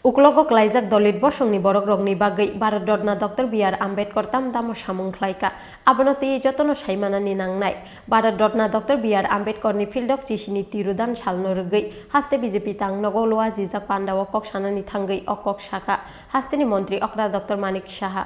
Uklogo klaijak dolit bosongni borok rokni bagai Bharat Ratna Dr. B.R. Ambedkar tamtamo samung khlaika abono tei jotono saimanani nangnai Bharat Ratna Dr. B.R. Ambedkar ni fieldok chisini tirudan salno rwgui haste BJP tangnogo loa jijak pandao kok sanani thangui okok saka hasteni mantri okra Dr. Manik Saha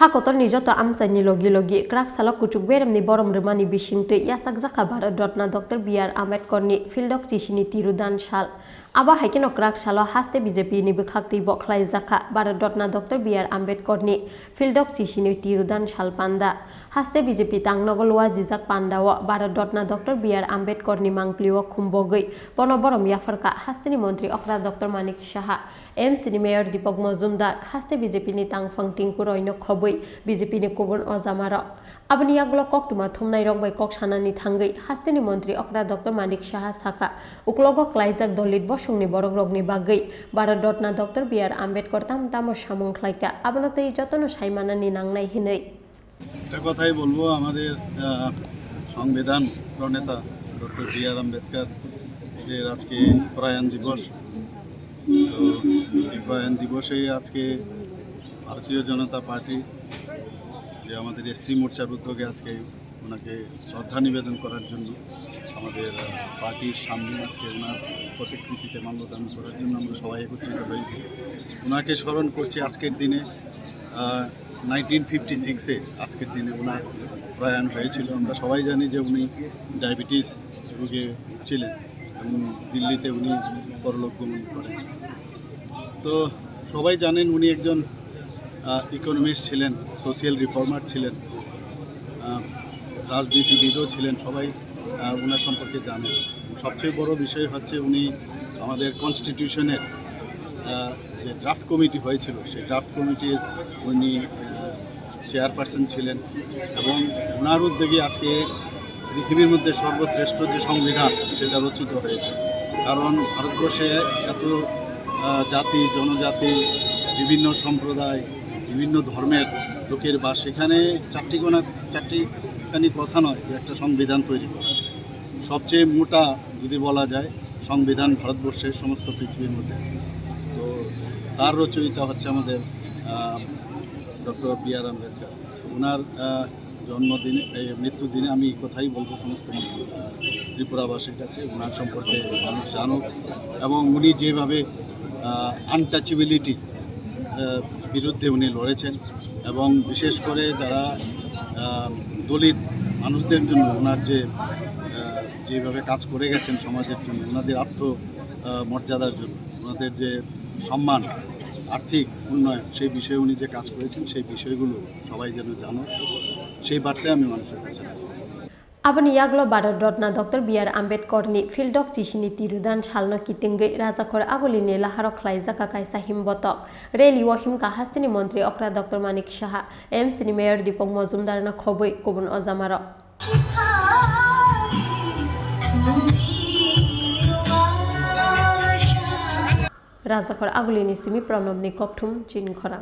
Hakotor ni joto amsani logi krak salok kucuk beremni borom remani bisingtui yasak jaka Bharat Ratna Dr. B.R. Ambedkar ni fieldok chisini tirudan sal aba haikeno krak salo haste BJP ni bwkhakti bokhlai jaka Bharat Ratna Dr. B.R. Ambedkar ni fieldok chisini tirudan sal panda haste BJP tangnogo loa jijak pandao Bharat Ratna Dr. B.R. Ambedkar ni mangplio khumbogui bono borom yafarka hasteni mantri okra Dr. Manik Saha MC ni Mayor Deepak Majumdar haste BJP ni tangfang tingku roino khobui BJP ni kubun ojamaro aboni yaglo koktuma thumnai rok bai kok sanani thangui hasteni mantri okra Dr. Manik Saha saka uklogo klaijak dolit bosongni borok rokni bagui Bharat Ratna Dr. B.R. Ambedkar tamtamo samung khlaika abono tei jotono saimanani nangnai hinui একটা কথাই বলবো আমাদের সংবিধান প্রণেতা doctor B.R. Ambedkar এর আজকে প্রয়াণ দিবস তো এই প্রয়াণ দিবসে আজকে ভারতীয় জনতা পার্টি যে আমাদের এসসি মোর্চার উদ্যোগে আজকে ওনাকে শ্রদ্ধা নিবেদন করার জন্য আমাদের পার্টির সামনে আজকে ওনার প্রতিকৃতিতে মাল্যদান করার জন্য আমরা সবাই একত্রিত হয়েছি ওনাকে স্মরণ করছি আজকের দিনে 1956-এ আজকের দিনে ওনার প্রয়াণ হয়েছিল আমরা সবাই জানি যে উনি ডায়াবেটিস রোগে ছিলেন এবং দিল্লিতে উনি পরলোক গমন করেন তো সবাই জানেন উনি একজন ইকোনমিস্ট ছিলেন সোশিয়াল রিফর্মার ছিলেন রাজনীতিবিদও ছিলেন সবাই ওনার সম্পর্কে জানেন সবচেয়ে বড় বিষয় হচ্ছে উনি আমাদের কনস্টিটিউশনের যে ড্রাফট কমিটি হয়েছিল সেই ড্রাফট কমিটির উনি চেয়ারপারসন ছিলেন এবং ওনার উদ্যোগে আজকে পৃথিবীর মধ্যে সর্বশ্রেষ্ঠ যে সংবিধান সেটা রচিত হয়েছে কারণ ভারতবর্ষে এত জাতি বিভিন্ন সম্প্রদায় বিভিন্ন ধর্মের লোকের বাস সেখানে চারটিখানি কথা নয় যে একটা সংবিধান তৈরি করা সবচেয়ে মোটা যদি বলা যায় সংবিধান ভারতবর্ষের সমস্ত পৃথিবীর মধ্যে তো তার রচয়িতা হচ্ছে আমাদের ডক্টর B.R. আম্বেদকর ওনার জন্মদিনে মৃত্যুদিনে আমি এই কথাই বলবো সমস্ত ত্রিপুরাবাসীর কাছে ওনার সম্পর্কে মানুষ জানুক এবং উনি যেভাবে আনটাচেবিলিটি বিরুদ্ধে উনি লড়েছেন এবং বিশেষ করে যারা দলিত মানুষদের জন্য ওনার যেভাবে কাজ করে গেছেন সমাজের জন্য ওনাদের আত্মমর্যাদার জন্য ওনাদের যে সম্মান আর্থিক উন্নয়ন সেই বিষয়ে উনি যে কাজ করেছেন সেই বিষয়গুলো সবাই যেন জানো সেই বার্তায় আমি মানুষের কাছে aboni yaglo Bharat Ratna Dr. B.R. Ambedkar ni fieldok chisini tirudan salno kitingui rajakor agolini laharok khlaijaka kaisa himbotok reli o himka hasteni mantri okra Dr. Manik Saha MC ni Mayor Deepak Majumdar na khobui kubun ojamaro rajakor agolini simi pranobni kopthum chinkhora